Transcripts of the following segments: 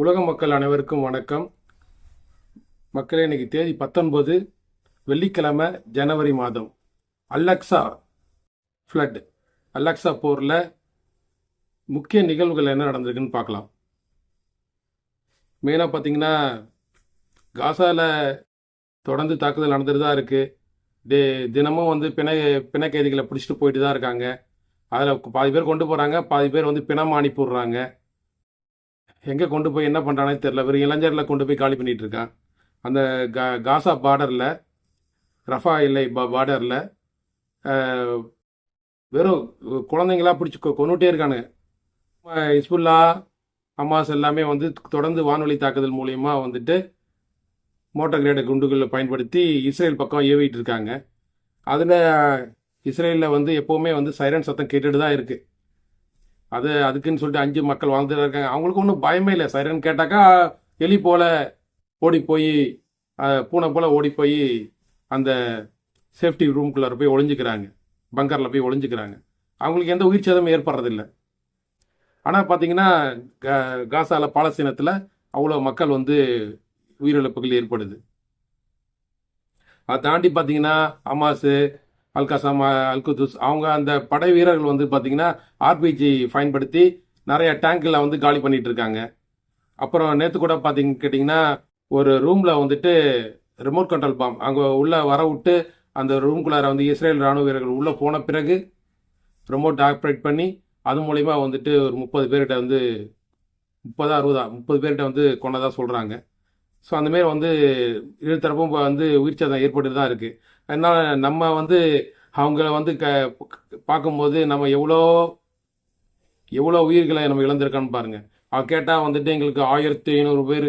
உலக மக்கள் அனைவருக்கும் வணக்கம். மக்களே, இன்னைக்கு தேதி 19 வெள்ளிக்கிழமை, ஜனவரி மாதம். அலெக்சா ஃப்ளட், அலெக்சா போரில் முக்கிய நிகழ்வுகள் என்ன நடந்திருக்குன்னு பார்க்கலாம். மெயினாக பார்த்தீங்கன்னா, காசாவில் தொடர்ந்து தாக்குதல் நடந்துட்டு தான் இருக்குது. தினமும் வந்து பிணை கைதிகளை பிடிச்சிட்டு போயிட்டு தான் இருக்காங்க. அதில் பாதி பேர் கொண்டு போகிறாங்க, பாதி பேர் வந்து பிணமாக அனுப்பிடுறாங்க. எங்கே கொண்டு போய் என்ன பண்ணுறானே தெரில. வெறும் இளைஞரில் கொண்டு போய் காலி பண்ணிகிட்டு இருக்கான். அந்த காசா பார்டரில், ரஃபா எல்லை பார்டரில் வெறும் குழந்தைங்களா பிடிச்சி கொண்டுகிட்டே இருக்கானுங்க. ஹிஸ்புல்லா, ஹமாஸ் எல்லாமே வந்து தொடர்ந்து வானொலி தாக்குதல் மூலயமா வந்துட்டு மோட்டார் கிரேடு குண்டுகளை பயன்படுத்தி இஸ்ரேல் பக்கம் ஏவிட்டு இருக்காங்க. அதில் இஸ்ரேலில் வந்து எப்போவுமே வந்து சைரன் சத்தம் கேட்டுட்டு தான் இருக்குது. அதுக்குன்னு சொல்லிட்டு 5 மக்கள் வாழ்ந்துட்டு இருக்காங்க. அவங்களுக்கு ஒன்றும் பயமே இல்லை. சைரன் கேட்டாக்கா எலி போல ஓடி போய், பூனை போல் ஓடி போய் அந்த சேஃப்டி ரூம்குள்ளார போய் ஒளிஞ்சிக்கிறாங்க, பங்கரில் போய் ஒளிஞ்சிக்கிறாங்க. அவங்களுக்கு எந்த உயிர் சேதமும் ஏற்படுறதில்லை. ஆனால் பார்த்தீங்கன்னா, காசாவில், பாலஸ்தீனத்தில் அவ்வளோ மக்கள் வந்து உயிரிழப்புகள் ஏற்படுது. அதை தாண்டி பார்த்தீங்கன்னா, ஹமாஸு, அல்கசாம், அல்குதுஸ், அவங்க அந்த படை வீரர்கள் வந்து பார்த்தீங்கன்னா ஆர்பிஜி பயன்படுத்தி நிறைய டேங்கில் வந்து காலி பண்ணிட்டு இருக்காங்க. அப்புறம் நேற்று கூட கேட்டிங்கன்னா, ஒரு ரூமில் வந்துட்டு ரிமோட் கண்ட்ரோல் பாம் அங்கே உள்ளே வர விட்டு அந்த ரூம்குள்ளார வந்து இஸ்ரேல் ராணுவ வீரர்கள் உள்ளே போன பிறகு ரிமோட் ஆப்ரேட் பண்ணி அது மூலிமா வந்துட்டு ஒரு 30 பேர்கிட்ட வந்து 30 பேர்கிட்ட வந்து கொண்டதாக சொல்கிறாங்க. ஸோ அந்தமாரி வந்து இருதரப்பும் வந்து உயிர் சேதம் ஏற்பட்டு தான் இருக்குது. அதனால் நம்ம வந்து அவங்கள வந்து பார்க்கும்போது நம்ம எவ்வளோ உயிர்களை நம்ம இழந்திருக்கான்னு பாருங்கள். அவன் கேட்டால் வந்துட்டு எங்களுக்கு 1500 பேர்,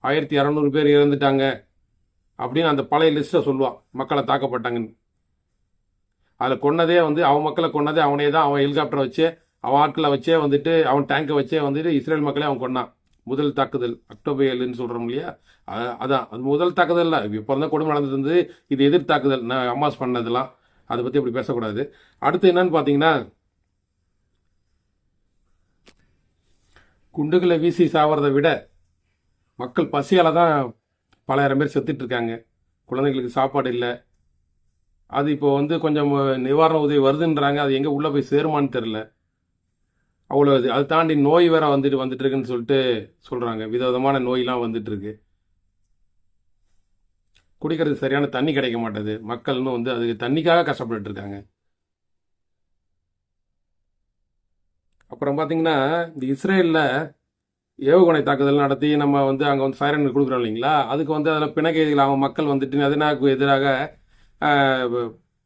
1200 பேர் இறந்துட்டாங்க அப்படின்னு அந்த பழைய லிஸ்ட்டை சொல்லுவான், மக்களை தாக்கப்பட்டாங்கன்னு. அதில் கொன்னதே வந்து அவன் மக்களை கொன்னதே அவனே தான். அவன் ஹெலிகாப்டரை வச்சே, அவன் ஆட்களை வச்சே வந்துட்டு, அவன் டேங்கை வச்சே வந்துட்டு இஸ்ரேல் மக்களே அவன் கொன்னான். முதல் தாக்குதல் அக்டோபர் 7ன்னு சொல்கிறோம் இல்லையா, அதான் அது முதல் தாக்குதல் இல்லை. இப்போ தான் கொடுமை நடந்தது. இது எதிர் தாக்குதல், நான் ஹமாஸ் பண்ணதெல்லாம் அதை பற்றி அப்படி பேசக்கூடாது. அடுத்து என்னன்னு பார்த்தீங்கன்னா, குண்டுகளை வீசி சாவறதை விட மக்கள் பசியால் தான் பலாயிரம் பேர் செத்துட்டு இருக்காங்க. குழந்தைங்களுக்கு சாப்பாடு இல்லை. அது இப்போ வந்து கொஞ்சம் நிவாரண உதவி வருதுன்றாங்க. அது எங்கே உள்ளே போய் சேருமான்னு தெரில. அவ்வளோ அதை தாண்டி நோய் வேற வந்துட்டு இருக்குன்னு சொல்லிட்டு சொல்கிறாங்க. விதவிதமான நோயெலாம் வந்துட்டு இருக்கு. குடிக்கிறதுக்கு சரியான தண்ணி கிடைக்க மாட்டேது. மக்கள்னு வந்து அதுக்கு தண்ணிக்காக கஷ்டப்பட்டு இருக்காங்க. அப்புறம் பார்த்தீங்கன்னா, இந்த இஸ்ரேலில் ஏவுகணை தாக்குதல் நடத்தி நம்ம வந்து அங்கே வந்து சைரன் கொடுக்குறோம் இல்லைங்களா, அதுக்கு வந்து அதில் பிணக்கைதிகள் அவங்க மக்கள் வந்துட்டு நதினாவுக்கு எதிராக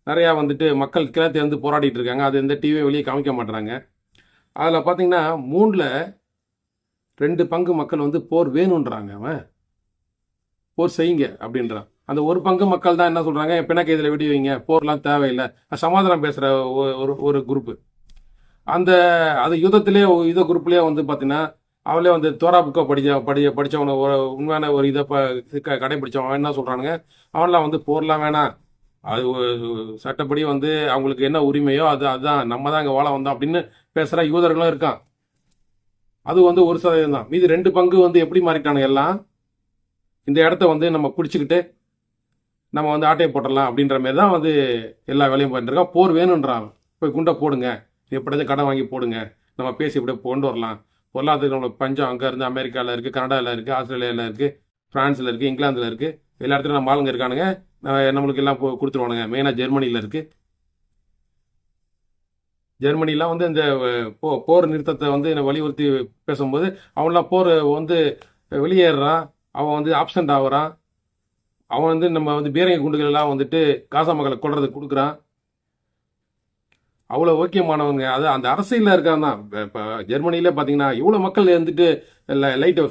நிறையா வந்துட்டு மக்கள் கிளர்த்து வந்து போராடிட்டு இருக்காங்க. அது எந்த டிவியும் வெளியே காமிக்க மாட்டுறாங்க. அதில் பார்த்தீங்கன்னா 3ல் 2 பங்கு மக்கள் வந்து போர் வேணுன்றாங்க. அவன் போர் செய்யுங்க அப்படின்றான். அந்த 1 பங்கு மக்கள் தான் என்ன சொல்கிறாங்க, பிணக்கைதில் வெடி வைங்க, போர்லாம் தேவையில்லை, சமாதானம் பேசுகிற ஒரு குரூப்பு. அது யுத்த குரூப்லேயே வந்து பார்த்தீங்கன்னா, அவளே வந்து தோரா புக்கை படித்தவனை உண்மையான ஒரு இதை கடைபிடிச்சவன் என்ன சொல்கிறானுங்க, அவன்லாம் வந்து போர்லாம் வேணாம், அது சட்டப்படி வந்து அவங்களுக்கு என்ன உரிமையோ அதுதான், நம்ம தான் இங்கே வாழ வந்தோம் அப்படின்னு பேசுகிற யூதர்களும் இருக்கான். அது வந்து 1% தான். மீது 2 பங்கு வந்து எப்படி மாறிட்டானுங்க எல்லாம், இந்த இடத்த வந்து நம்ம பிடிச்சிக்கிட்டு நம்ம வந்து ஆட்டையை போட்டுடலாம் அப்படின்ற மாதிரி தான் வந்து எல்லா வேலையும் பண்ணிருக்கான். போர் வேணுன்றான். போய் குண்டை போடுங்க, எப்படியாச்சும் கடன் வாங்கி போடுங்க, நம்ம பேசி இப்படியே கொண்டு வரலாம். பொருளாதாரத்துக்கு நம்மளுக்கு பஞ்சம் அங்கே இருந்து அமெரிக்காவில் இருக்குது, கனடாவில் இருக்குது, ஆஸ்திரேலியாவில் இருக்குது, ஃப்ரான்ஸில் இருக்குது, இங்கிலாந்தில் இருக்குது, எல்லா இடத்துலையும் நம்ம ஆளுங்க இருக்கானுங்க. நம்மளுக்கு எல்லாம் கொடுத்துருவானுங்க. மெயினாக ஜெர்மனியில் இருக்குது. ஜெர்மனிலாம் வந்து இந்த போர் நிறுத்தத்தை வந்து வலியுறுத்தி பேசும்போது அவன்லாம் போர் வந்து வெளியேறான், அவன் வந்து ஆப்சண்ட் ஆகுறான், அவன் வந்து நம்ம வந்து பீரங்கி குண்டுகள் எல்லாம் வந்துட்டு காசா மக்களை கொள்றதுக்கு கொடுக்குறான். அவ்வளோ ஓகேமானவங்க. அது அந்த அரசியலில் இருக்கான் தான். இப்போ ஜெர்மனியிலே பார்த்தீங்கன்னா இவ்வளோ மக்கள் இருந்துட்டு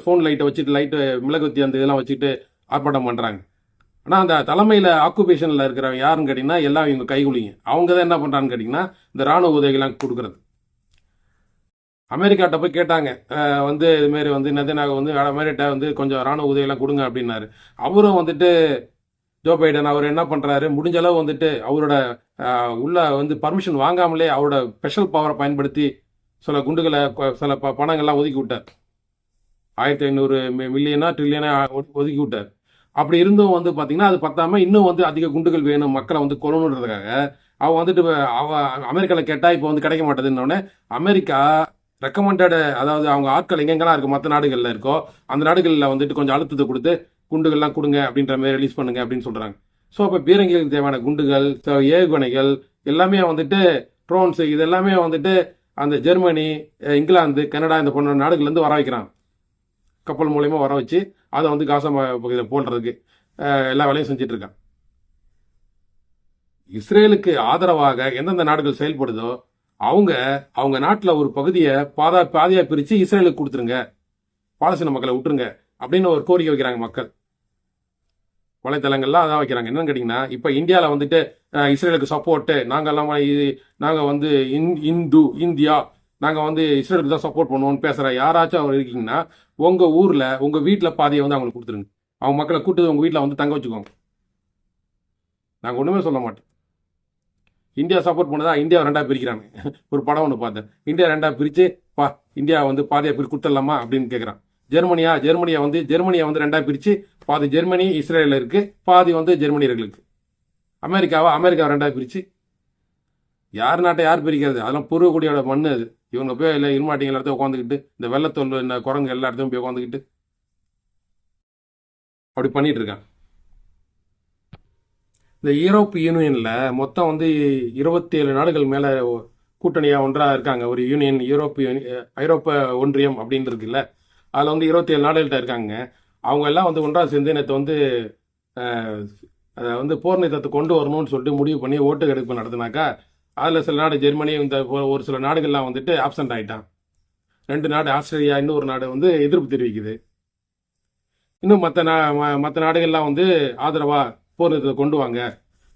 ஃபோன் லைட்டை வச்சுட்டு மிளகுத்தி அந்த இதெல்லாம் வச்சுட்டு ஆர்ப்பாட்டம் பண்ணுறாங்க. ஆனால் அந்த தலைமையில் ஆக்குபேஷனில் இருக்கிறவங்க யாருன்னு கேட்டிங்கன்னா எல்லாம் இவங்க கைகுலிங்க. அவங்க தான் என்ன பண்ணுறான்னு கேட்டிங்கன்னா இந்த ராணுவ உதவிகள்லாம் கொடுக்குறது. அமெரிக்காட்ட போய் கேட்டாங்க, வந்து இதுமாரி வந்து நெதன்யாகு வந்து அமெரிக்கா வந்து கொஞ்சம் ராணுவ உதவியெல்லாம் கொடுங்க அப்படின்னாரு. அவரும் வந்துட்டு ஜோ பைடன் அவர் என்ன பண்ணுறாரு, முடிஞ்ச அளவு வந்துட்டு அவரோட உள்ள வந்து பர்மிஷன் வாங்காமலே அவரோட ஸ்பெஷல் பவரை பயன்படுத்தி சில குண்டுகளை, சில பணங்கள்லாம் ஒதுக்கி விட்டார். 1500 மில்லியனா ட்ரில்லியனா ஒதுக்கி விட்டார். அப்படி இருந்தும் வந்து பார்த்தீங்கன்னா அது பத்தாம இன்னும் வந்து அதிக குண்டுகள் வேணும் மக்களை வந்து கொல்லணுன்றதுக்காக அவன் வந்துட்டு அவ அமெரிக்காவில் கேட்டால் இப்போ வந்து கிடைக்க மாட்டேதுன்னொடனே அமெரிக்கா ரெக்கமெண்டட், அதாவது அவங்க ஆட்கள் எங்கெங்கெல்லாம் இருக்கு மற்ற நாடுகளில் இருக்கோ அந்த நாடுகளில் வந்துட்டு கொஞ்சம் அழுத்தத்தை கொடுத்து குண்டுகள்லாம் கொடுங்க அப்படின்ற மாதிரி ரிலீஸ் பண்ணுங்க அப்படின்னு சொல்றாங்க. ஸோ அப்போ பீரங்கிகளுக்கு தேவையான குண்டுகள், ஏவுகணைகள் எல்லாமே வந்துட்டு ட்ரோன்ஸ் இது எல்லாமே வந்துட்டு அந்த ஜெர்மனி, இங்கிலாந்து, கனடா இந்த போன்ற நாடுகள்லேருந்து வர வைக்கிறான். கப்பல் மூலயமா வர வச்சு அதை வந்து காசா பகுதியில் போடுறதுக்கு எல்லா வேலையும் செஞ்சுட்டு இருக்கான். இஸ்ரேலுக்கு ஆதரவாக எந்தெந்த நாடுகள் செயல்படுதோ அவங்க அவங்க நாட்டில் ஒரு பகுதியை பாதியா பிரித்து இஸ்ரேலுக்கு கொடுத்துருங்க, பாலஸ்தீன மக்களை விட்டுருங்க அப்படின்னு ஒரு கோரிக்கை வைக்கிறாங்க மக்கள். வலைத்தளங்கள்லாம் அதான் வைக்கிறாங்க. என்னன்னு கேட்டிங்கன்னா இப்போ இந்தியாவில் வந்துட்டு இஸ்ரேலுக்கு சப்போர்ட்டு நாங்கள் வந்து இந்தியா நாங்கள் வந்து இஸ்ரேலுக்கு தான் சப்போர்ட் பண்ணுவோம்னு பேசுகிற யாராச்சும் அவர் இருக்கீங்கன்னா உங்கள் ஊரில் உங்கள் வீட்டில் பாதியை வந்து அவங்களுக்கு கொடுத்துருங்க. அவங்க மக்களை கூட்டு உங்கள் வீட்டில் வந்து தங்க வச்சுக்கோங்க. நாங்கள் ஒன்றுமே சொல்ல மாட்டோம். இந்தியா சப்போர்ட் பண்ணதா இந்தியா ரெண்டாக பிரிக்கிறாங்க. ஒரு படம் ஒன்று பார்த்தேன். இந்தியா ரெண்டாக பிரித்து இந்தியா வந்து பாதியாக பிரித்து கொடுத்துடலாமா அப்படின்னு கேட்குறான். ஜெர்மனியை வந்து ரெண்டாக பிரித்து பாதி ஜெர்மனி இஸ்ரேலில் இருக்குது, பாதி வந்து ஜெர்மனியர்களுக்கு. அமெரிக்காவை ரெண்டாக பிரித்து யார் நாட்டை யார் பிரிக்கிறது? அதெல்லாம் பூர்வக்குடியோட மண் அது. இவங்க போய் இல்லை இருமாட்டிங்க எல்லா இடத்தையும் உட்காந்துக்கிட்டு இந்த வெள்ளத்தொல் இந்த குரங்கு எல்லா இடத்தையும் போய் உட்காந்துக்கிட்டு அப்படி பண்ணிட்டு இருக்கான். இந்த யூரோப் யூனியனில் மொத்தம் வந்து 27 நாடுகள் மேலே கூட்டணியாக ஒன்றாக இருக்காங்க. ஒரு யூனியன் ஐரோப்பா ஒன்றியம் அப்படின்னு இருக்குல்ல, அதில் வந்து 27 நாடுகள்கிட்ட இருக்காங்க. அவங்க எல்லாம் வந்து ஒன்றாக சேர்ந்து நேற்று வந்து அதை வந்து போர் நிறுத்தத்தை கொண்டு வரணும்னு சொல்லிட்டு முடிவு பண்ணி ஓட்டு எடுப்பு நடத்தினாக்கா அதில் சில நாடு ஜெர்மனி இந்த ஒரு சில நாடுகள்லாம் வந்துட்டு ஆப்சண்ட் ஆகிட்டான். 2 நாடு ஆஸ்திரேலியா, இன்னொரு நாடு வந்து எதிர்ப்பு தெரிவிக்குது. இன்னும் மற்ற நாடுகள்லாம் வந்து ஆதரவா போர் நிறுத்தத்தை கொண்டு வாங்க,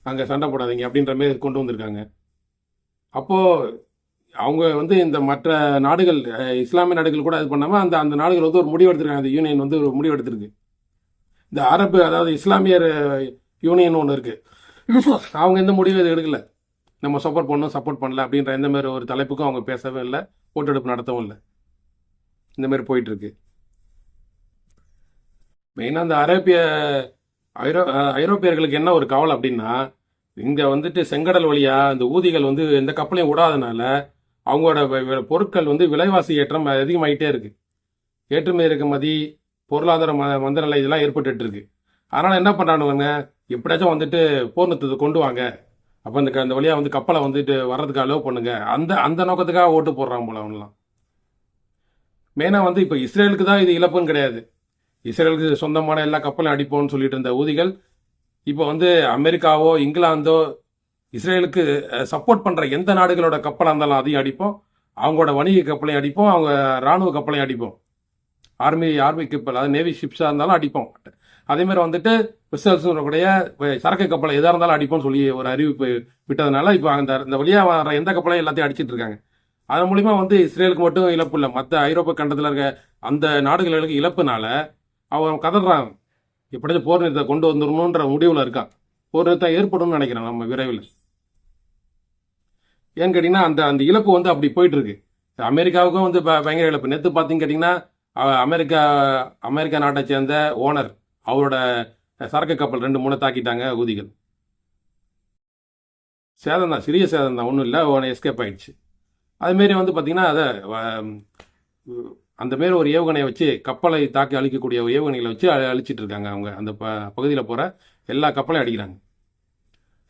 அங்கே சண்டை போடாதீங்க அப்படின்ற மாதிரி கொண்டு வந்திருக்காங்க. அப்போது அவங்க வந்து இந்த மற்ற நாடுகள் இஸ்லாமிய நாடுகள் கூட இது பண்ணாமல் அந்த நாடுகள் வந்து ஒரு முடிவு எடுத்திருக்காங்க. அந்த யூனியன் வந்து ஒரு முடிவு எடுத்திருக்கு. இந்த அரபு, அதாவது இஸ்லாமியர் யூனியன் ஒன்று இருக்குது, அவங்க எந்த முடிவு இது எடுக்கல. நம்ம சப்போர்ட் பண்ணல அப்படின்ற எந்த மாதிரி ஒரு தலைப்புக்கும் அவங்க பேசவே இல்லை, ஓட்டெடுப்பு நடத்தவும் இல்லை. இந்த மாதிரி போயிட்டுருக்கு. மெயினாக அந்த ஐரோப்பியர்களுக்கு என்ன ஒரு கவலை அப்படின்னா, இங்கே வந்துட்டு செங்கடல் வழியாக இந்த ஊதிகள் வந்து எந்த கப்பலையும் விடாதனால அவங்களோட பொருட்கள் வந்து விலைவாசி ஏற்றம் அதிகமாகிட்டே இருக்குது. ஏற்றுமதி இறக்குமதி, பொருளாதார மந்தநிலை இதெல்லாம் ஏற்பட்டு இருக்கு. அதனால் என்ன பண்ணுறானுங்க, எப்படியாச்சும் வந்துட்டு போர் நிறுத்தத்தை கொண்டு வாங்க, அப்போ அந்த வழியாக வந்து கப்பலை வந்துட்டு வர்றதுக்கு அலோவ் பண்ணுங்க, அந்த நோக்கத்துக்காக ஓட்டு போடுறாங்க போல அவங்களாம். மெயினாக வந்து இப்போ இஸ்ரேலுக்கு தான் இது இழப்புன்னு கிடையாது. இஸ்ரேலுக்கு சொந்தமான எல்லா கப்பலையும் அடிப்போம்னு சொல்லிட்டு இருந்த ஊதிகள் இப்போ வந்து அமெரிக்காவோ இங்கிலாந்தோ இஸ்ரேலுக்கு சப்போர்ட் பண்ணுற எந்த நாடுகளோட கப்பலாக இருந்தாலும் அதையும் அடிப்போம், அவங்களோட வணிக கப்பலையும் அடிப்போம், அவங்க இராணுவ கப்பலையும் அடிப்போம், ஆர்மி கப்பல் அதாவது நேவி ஷிப்ஸாக இருந்தாலும் அடிப்போம். அதேமாதிரி வந்துட்டு வெசல்ஸுடைய சரக்கு கப்பலை எதாக இருந்தாலும் அடிப்போம்னு சொல்லி ஒரு அறிவிப்பு விட்டதுனால இப்போ இந்த வழியாக வர எந்த கப்பலையும் எல்லாத்தையும் அடிச்சிட்டு இருக்காங்க. அதன் மூலிமா வந்து இஸ்ரேலுக்கு மட்டும் இழப்பு இல்லை, மற்ற ஐரோப்பா கண்டத்தில் இருக்க அந்த நாடுகளுக்கு இழப்புனால அவன் கதறான். எப்படியாச்சும் போர் நிறுத்தத்தை கொண்டு வந்துடணுன்ற முடிவில் இருக்கான். போர் நிறுத்தம் ஏற்படும்னு நினைக்கிறேன் நம்ம விரைவில். ஏன்னு கேட்டிங்கன்னா அந்த இழப்பு வந்து அப்படி போயிட்டு இருக்கு. அமெரிக்காவுக்கும் வந்து பயங்கர இழப்பு. நேற்று பார்த்தீங்கன்னு கேட்டிங்கன்னா அமெரிக்கா நாட்டை சேர்ந்த ஓனர் அவரோட சரக்கு கப்பல் 2-3 தாக்கிட்டாங்க ஊதிகள். சேதம் தான், சிறிய சேதம் தான், ஒன்றும் இல்லை, எஸ்கேப் ஆயிடுச்சு. அதுமாரி வந்து பார்த்தீங்கன்னா அந்த மாரி ஒரு ஏவுகணையை வச்சு கப்பலை தாக்கி அழிக்கக்கூடிய ஏவுகணைகளை வச்சு அழிச்சிட்டு இருக்காங்க. அவங்க அந்த பகுதியில் போகிற எல்லா கப்பலையும் அடிக்கிறாங்க.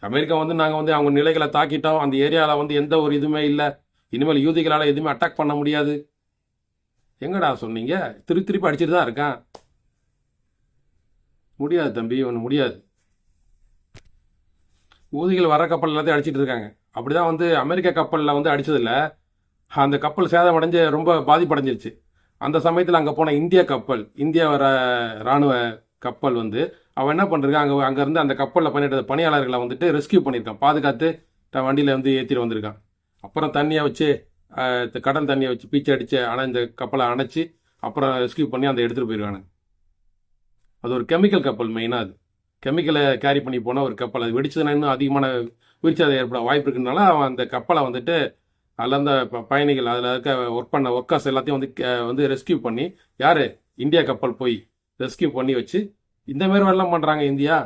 அமெரிக்கா வந்து நாங்கள் வந்து அவங்க நிலைகளை தாக்கிட்டோம், அந்த ஏரியாவில் வந்து எந்த ஒரு இதுவுமே இல்லை, இனிமேல் யூதிகளால் எதுவுமே அட்டாக் பண்ண முடியாது. எங்கடா சொன்னீங்க? திருப்பி அடிச்சுட்டு தான் இருக்கான். முடியாது தம்பி, ஒன்று முடியாது. ஊதிகள் வர கப்பல் எல்லாத்தையும் அடிச்சிட்டு இருக்காங்க. அப்படிதான் வந்து அமெரிக்க கப்பலில் வந்து அடிச்சதில்ல, அந்த கப்பல் சேதமடைஞ்சு ரொம்ப பாதிப்படைஞ்சிருச்சு. அந்த சமயத்தில் அங்கே போன இந்தியா வர இராணுவ கப்பல் வந்து அவன் என்ன பண்ணிருக்கான், அங்கேருந்து அந்த கப்பலில் பண்ணிட்டு பணியாளர்களை வந்துட்டு ரெஸ்கியூ பண்ணியிருக்கான், பாதுகாத்து வண்டியில் வந்து ஏற்றிட்டு வந்திருக்கான். அப்புறம் தண்ணியை வச்சு கடல் தண்ணியை வச்சு பீச்சு அடித்து இந்த கப்பலை அணைச்சி அப்புறம் ரெஸ்கியூ பண்ணி அந்த எடுத்துகிட்டு போயிருக்கானு. அது ஒரு கெமிக்கல் கப்பல், மெயினாக அது கெமிக்கலை கேரி பண்ணி போன ஒரு கப்பல். அது வெடிச்சதுன்னா இன்னும் அதிகமான உயிர்ச்சாதை ஏற்பட வாய்ப்பு இருக்குனால அவன் அந்த கப்பலை வந்துட்டு அதில் இருந்த பயணிகள், அதில் இருக்க ஒர்க் பண்ண ஒர்க்கர்ஸ் எல்லாத்தையும் வந்து ரெஸ்கியூ பண்ணி யார் இந்தியா கப்பல் போய் ரெஸ்கியூ பண்ணி வச்சு இந்த மாதிரி வேலைலாம் பண்ணுறாங்க இந்தியா.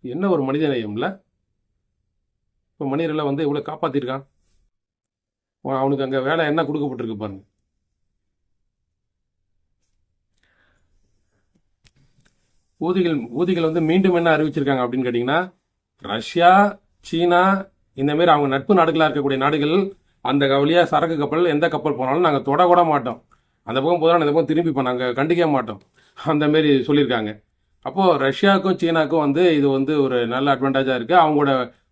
என்ன ஒரு மனித நேயம்ல. இப்போ மனிதர்களை வந்து இவ்வளோ காப்பாற்றிருக்கான். அவனுக்கு அங்கே வேலை என்ன கொடுக்கப்பட்டிருக்கு பாருங்க. ஊதிகள் வந்து மீண்டும் என்ன அறிவிச்சிருக்காங்க அப்படின்னு கேட்டிங்கன்னா, ரஷ்யா, சீனா இந்த மாதிரி அவங்க நட்பு நாடுகளாக இருக்கக்கூடிய நாடுகள் அந்த வழியாக சரக்கு கப்பல் எந்த கப்பல் போனாலும் நாங்கள் தொட கூட மாட்டோம். அந்த பக்கம் போதும் இந்த பக்கம் திரும்பி இப்போ நாங்கள் கண்டிக்க மாட்டோம். அந்த மாரி சொல்லியிருக்காங்க. அப்போது ரஷ்யாவுக்கும் சீனாவுக்கும் வந்து இது வந்து ஒரு நல்ல அட்வான்டேஜாக இருக்குது. அவங்களோட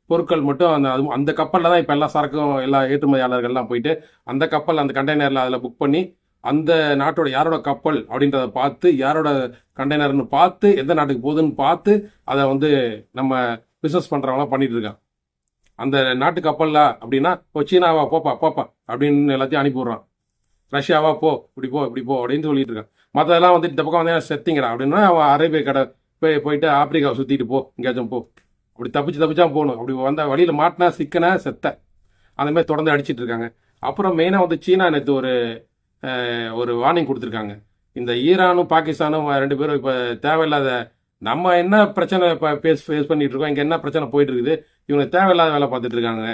பொருட்கள் மட்டும் அந்த கப்பலில் தான் இப்போ எல்லா சரக்கும் எல்லா ஏற்றுமதியாளர்கள்லாம் போயிட்டு அந்த கப்பல் அந்த கண்டெய்னரில் அதில் புக் பண்ணி அந்த நாட்டோட யாரோட கப்பல் அப்படின்றத பார்த்து யாரோட கண்டெய்னர்னு பார்த்து எந்த நாட்டுக்கு போகுதுன்னு பார்த்து அதை வந்து நம்ம பிஸ்னஸ் பண்ணுறவங்களாம் பண்ணிட்டு இருக்கான். அந்த நாட்டு கப்பல்ல அப்படின்னா இப்போ சீனாவா போப்பா போப்பா அப்படின்னு எல்லாத்தையும் அனுப்பி விடுறான். ரஷ்யாவா போ இப்படி போ இப்படி போ அப்படின்னு சொல்லிட்டு இருக்கான். மற்றதெல்லாம் வந்து இந்த பக்கம் வந்து செத்திங்கிறா அப்படின்னா அவன் அரேபிய கடை போயிட்டு ஆப்பிரிக்காவை சுற்றிட்டு போ எங்கேயாச்சும் போ அப்படி தப்பிச்சா போகணும். அப்படி வந்த வழியில் மாட்டினா சிக்கன செத்த அந்த மாதிரி தொடர்ந்து அடிச்சிட்டு இருக்காங்க. அப்புறம் மெயினாக வந்து சீனா நேற்று ஒரு வார்னிங் கொடுத்துருக்காங்க. இந்த ஈரானும் பாகிஸ்தானும் ரெண்டு பேரும் இப்போ தேவையில்லாத நம்ம என்ன பிரச்சனை இப்போ ஃபேஸ் பண்ணிட்டு இருக்கோம், இங்கே என்ன பிரச்சனை போயிட்டு இருக்குது, இவங்க தேவையில்லாத வேலை பார்த்துட்டு இருக்காங்க.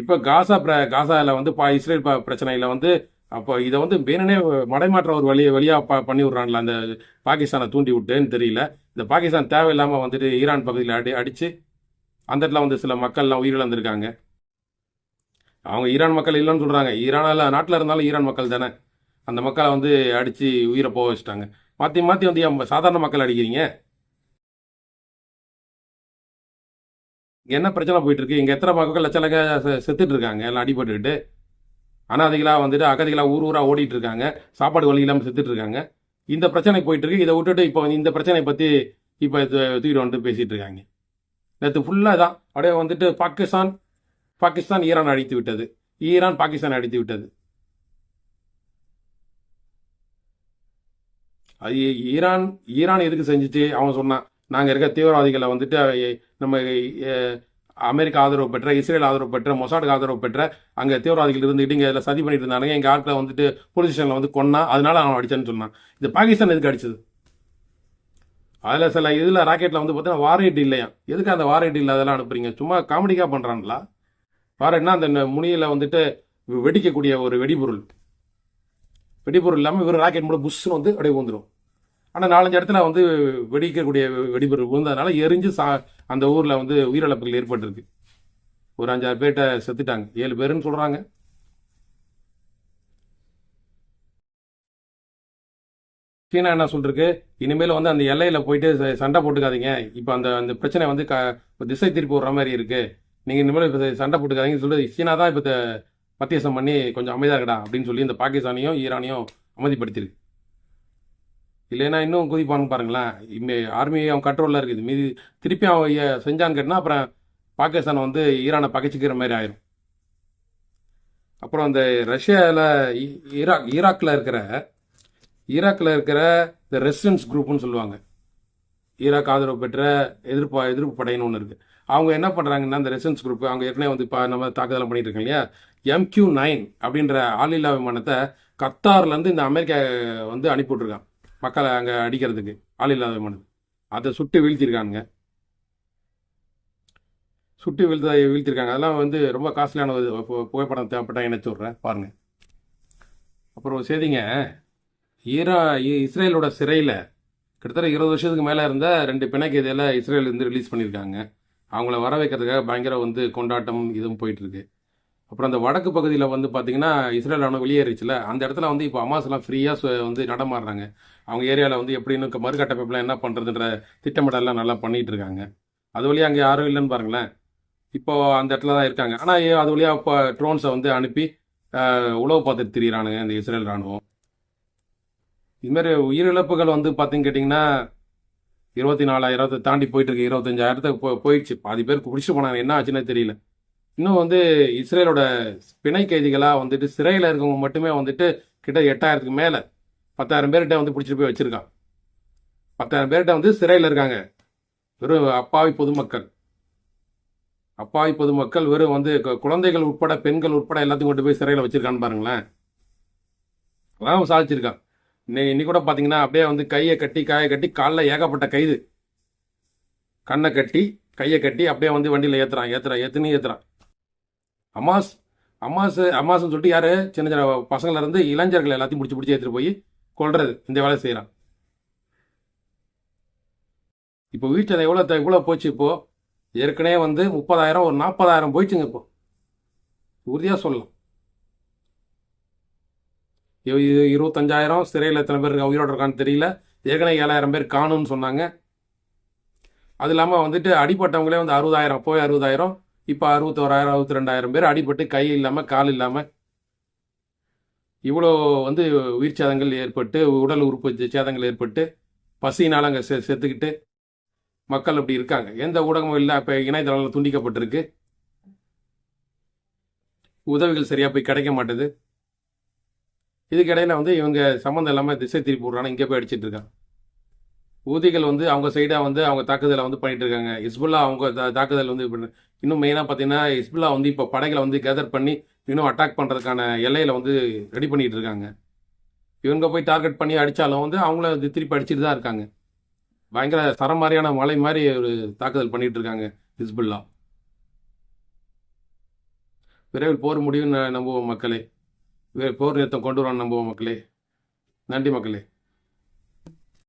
இப்போ காசாவில் வந்து இஸ்ரேல் பிரச்சனையில் வந்து அப்போ இதை வந்து வேணுனே மடைமாற்ற ஒரு வழியாக பண்ணி விட்றான்ல அந்த பாகிஸ்தானை தூண்டி விட்டுன்னு தெரியல. இந்த பாகிஸ்தான் தேவையில்லாமல் வந்துட்டு ஈரான் பகுதியில் அடித்து அந்த இடத்துல வந்து சில மக்கள்லாம் உயிரிழந்திருக்காங்க. அவங்க ஈரான் மக்கள் இல்லைன்னு சொல்கிறாங்க. ஈரானில் நாட்டில் இருந்தாலும் ஈரான் மக்கள் தானே. அந்த மக்களை வந்து அடித்து உயிரை போக வச்சுட்டாங்க. மாற்றி மாற்றி வந்து சாதாரண மக்கள் அடிக்கிறீங்க. இங்கே என்ன பிரச்சனை போயிட்டு இருக்கு? இங்கே எத்தனை மக்கள் லட்சக்கணக்காக செத்துட்டு இருக்காங்க எல்லாம் அடிபட்டுக்கிட்டு. அனாதைகளாக வந்துட்டு அகதிகளாக ஊராக ஓடிட்டு இருக்காங்க. சாப்பாடு வழி இல்லாமல் செத்துட்டு இருக்காங்க. இந்த பிரச்சனை போயிட்டு இருக்கு. இதை விட்டுட்டு இப்போ இந்த பிரச்சனையை பற்றி இப்போ தூக்கிட்டு வந்துட்டு பேசிட்டு இருக்காங்க. நேற்று ஃபுல்லாக தான் அப்படியே வந்துட்டு பாகிஸ்தான் ஈரான் அடித்து விட்டது, ஈரான் பாகிஸ்தான் அடித்து விட்டது. அது ஈரான் எதுக்கு செஞ்சுட்டு அவன் சொன்னான், நாங்கள் இருக்க தீவிரவாதிகளை வந்துட்டு நம்ம அமெரிக்கா ஆதரவு பெற்ற, இஸ்ரேல் ஆதரவு பெற்ற, மொசாடுக்கு ஆதரவு பெற்ற அங்கே தீவிரவாதிகள் இருந்துட்டு இங்கே இதில் சதி பண்ணிட்டு இருந்தாங்க, எங்கள் ஆட்களை வந்துட்டு போலீஸ் ஸ்டேஷனில் வந்து கொன்னா, அதனால அவன் அடிச்சான்னு சொன்னான். இது பாகிஸ்தான் எதுக்கு அடிச்சது? அதில் சில இதில் ராக்கெட்டில் வந்து பார்த்தீங்கன்னா வாரேட் இல்லையா, எதுக்கு அந்த வாரேட் இல்லை அதெல்லாம் அனுப்புறீங்க? சும்மா காமெடிக்காக பண்ணுறாங்களா? வாரேட்னா அந்த முனியில் வந்துட்டு வெடிக்கக்கூடிய ஒரு வெடிபொருள் இல்லாமல் வெறும் ராக்கெட் மூலம் புஷ்ஷுன்னு வந்து அப்படியே வந்துடும். ஆனால் 4-5 இடத்துல வந்து வெடிக்கக்கூடிய வெடிபொருள் விழுந்ததுனால எரிஞ்சு அந்த ஊரில் வந்து உயிரிழப்புகள் ஏற்பட்டிருக்கு. ஒரு 5-6 பேர்கிட்ட செத்துட்டாங்க, 7 பேருன்னு சொல்கிறாங்க. சீனா என்ன சொல்லிருக்கு, இனிமேல் வந்து அந்த எல்லையில் போயிட்டு சண்டை போட்டுக்காதீங்க, இப்போ அந்த பிரச்சனை வந்து திசை திருப்பி விடுற மாதிரி இருக்குது, நீங்கள் இனிமேல் இப்போ சண்டை போட்டுக்காதீங்கன்னு சொல்லி சீனா தான் இப்போ மத்தியஸ்தம் பண்ணி கொஞ்சம் அமைதியாக இருக்கடா அப்படின்னு சொல்லி இந்த பாகிஸ்தானையும் ஈரானையும் அமைதிப்படுத்தியிருக்கு. இல்லைன்னா இன்னும் குதிப்பான்னு பாருங்களேன். ஆர்மி அவன் கண்ட்ரோலில் இருக்குது. மீதி திருப்பி அவன் செஞ்சான்னு கேட்டால் அப்புறம் பாகிஸ்தான் வந்து ஈரானை பகைச்சிக்கிற மாதிரி ஆயிரும். அப்புறம் அந்த ரஷ்யாவில் ஈராக்கில் இருக்கிற இந்த ரெசிஸ்டன்ஸ் குரூப்னு சொல்லுவாங்க, ஈராக் ஆதரவு பெற்ற எதிர்ப்பு படையின்னு ஒன்று இருக்குது. அவங்க என்ன பண்ணுறாங்கன்னா இந்த ரெசிஸ்டன்ஸ் குரூப் அவங்க ஏற்கனவே வந்து நம்ம தாக்குதலாம் பண்ணிட்டு இருக்காங்க இல்லையா, MQ-9 அப்படின்ற ஆளில்லா விமானத்தை கத்தார்லேருந்து இந்த அமெரிக்கா வந்து அனுப்பிவிட்ருக்கான் மக்களை அங்கே அடிக்கிறதுக்கு, ஆளில்லா விமானத்தை. அதை சுட்டு வீழ்த்திருக்கானுங்க. வீழ்த்திருக்காங்க. அதெல்லாம் வந்து ரொம்ப காஸ்ட்லியான ஒரு புகைப்படம் தேவைப்பட்டால் இணைச்சு விட்றேன் பாருங்கள். அப்புறம் செய்திங்க, இஸ்ரேலோட சிறையில் கிட்டத்தட்ட 20 வருஷத்துக்கு மேலே இருந்த 2 பிணை கைதிகளை இஸ்ரேல் இருந்து ரிலீஸ் பண்ணியிருக்காங்க. அவங்கள வர வைக்கிறதுக்காக பயங்கர வந்து கொண்டாட்டம் இதுவும் போயிட்டுருக்கு. அப்புறம் அந்த வடக்கு பகுதியில் வந்து பார்த்தீங்கன்னா இஸ்ரேல் ராணுவம் வெளியேறிச்சுல, அந்த இடத்துல வந்து இப்போ அமாஸ்லாம் ஃப்ரீயாக வந்து நடமாடுறாங்க. அவங்க ஏரியாவில் வந்து எப்படின்னு மறுகட்டமைப்பில் என்ன பண்ணுறதுன்ற திட்டமிடலாம் நல்லா பண்ணிகிட்டு இருக்காங்க. அது வழியாக அங்கே யாரும் இல்லைன்னு பாருங்களேன். இப்போ அந்த இடத்துல தான் இருக்காங்க. ஆனால் அது வழியாக இப்போ ட்ரோன்ஸை வந்து அனுப்பி உளவு பார்த்துட்டு திரியிறானுங்க இந்த இஸ்ரேல் ராணுவம். இதுமாரி உயிரிழப்புகள் வந்து பார்த்தீங்கன்னு கேட்டிங்கன்னா 24,000 தாண்டி போயிட்டுருக்கு, 25,000 போயிடுச்சு. பாதி பேர் பிடிச்சிட்டு போனாங்க, என்ன ஆச்சுன்னே தெரியல. இன்னும் வந்து இஸ்ரேலோட பிணை கைதிகளாக வந்துட்டு சிறையில் இருக்கவங்க மட்டுமே வந்துட்டு கிட்ட 8,000க்கு மேலே 10,000 பேர்கிட்ட வந்து பிடிச்சிட்டு போய் வச்சுருக்கான். 10,000 பேர்கிட்ட வந்து சிறையில் இருக்காங்க. வெறும் அப்பாவி பொதுமக்கள் வெறும் வந்து குழந்தைகள் உட்பட பெண்கள் உட்பட எல்லாத்தையும் கொண்டு போய் சிறையில் வச்சுருக்கான்னு பாருங்களேன். அதான் அவன் சாதிச்சிருக்கான். இன்னைக்கு கூட பார்த்தீங்கன்னா அப்படியே வந்து கையை கட்டி காயை கட்டி காலில் ஏகப்பட்ட கைது, கண்ணை கட்டி கையை கட்டி அப்படியே வந்து வண்டியில் ஏற்றுறான். அமாஸ் அமாஸ்ன்னு சொல்லிட்டு யாரு சின்ன சின்ன பசங்கள இருந்து இளைஞர்கள் எல்லாத்தையும் பிடிச்சி ஏற்றிட்டு போய் கொல்றது, இந்த வேலை செய்கிறான். இப்போ வீட்டில் எவ்வளோ போச்சு இப்போ? ஏற்கனவே வந்து 30,000 ஒரு 40,000 போயிடுச்சுங்க இப்போ, உறுதியாக சொல்லலாம். 25,000 சிறையில் எத்தனை பேர் உயிரோடு இருக்கான்னு தெரியல. ஏற்கனவே 7,000 பேர் காணும்னு சொன்னாங்க. அது இல்லாமல் வந்துட்டு அடிப்பட்டவங்களே வந்து 60,000 போய் 60,000, இப்போ 61,000 62,000 பேர் அடிபட்டு கை இல்லாமல் கால் இல்லாமல் இவ்வளோ வந்து உயிர் சேதங்கள் ஏற்பட்டு, உடல் உறுப்பு சேதங்கள் ஏற்பட்டு, பசியினால் அங்கே செத்துக்கிட்டு மக்கள் அப்படி இருக்காங்க. எந்த ஊடகமும் இல்லை. இப்போ இணையதளங்கள் துண்டிக்கப்பட்டிருக்கு, உதவிகள் சரியாக போய் கிடைக்க மாட்டேது. இதுக்கிடையில் வந்து இவங்க சம்மந்தம் இல்லாமல் திசை திருப்பி விட்றாங்க, இங்கே போய் அடிச்சிட்டு இருக்காங்க. ஊதிகள் வந்து அவங்க சைடாக வந்து அவங்க தாக்குதலை வந்து பண்ணிட்டு இருக்காங்க. ஹிஸ்புல்லா அவங்க தாக்குதல் வந்து இன்னும் மெயினாக பார்த்தீங்கன்னா ஹிஸ்புல்லா வந்து இப்போ படைகளை வந்து கேதர் பண்ணி இன்னும் அட்டாக் பண்ணுறதுக்கான எல்லையில் வந்து ரெடி பண்ணிட்டு இருக்காங்க. இவங்க போய் டார்கெட் பண்ணி அடித்தாலும் வந்து அவங்கள திருப்பி அடிச்சுட்டு தான் இருக்காங்க. பயங்கர சரம் மாதிரியான மலை மாதிரி ஒரு தாக்குதல் பண்ணிட்டு இருக்காங்க ஹிஸ்புல்லா. விரைவில் போர் முடியும்னு நம்புவோம் மக்களே. போர் நிறுத்தம் கொண்டு வர நம்புவோம் மக்களே. நன்றி மக்களே.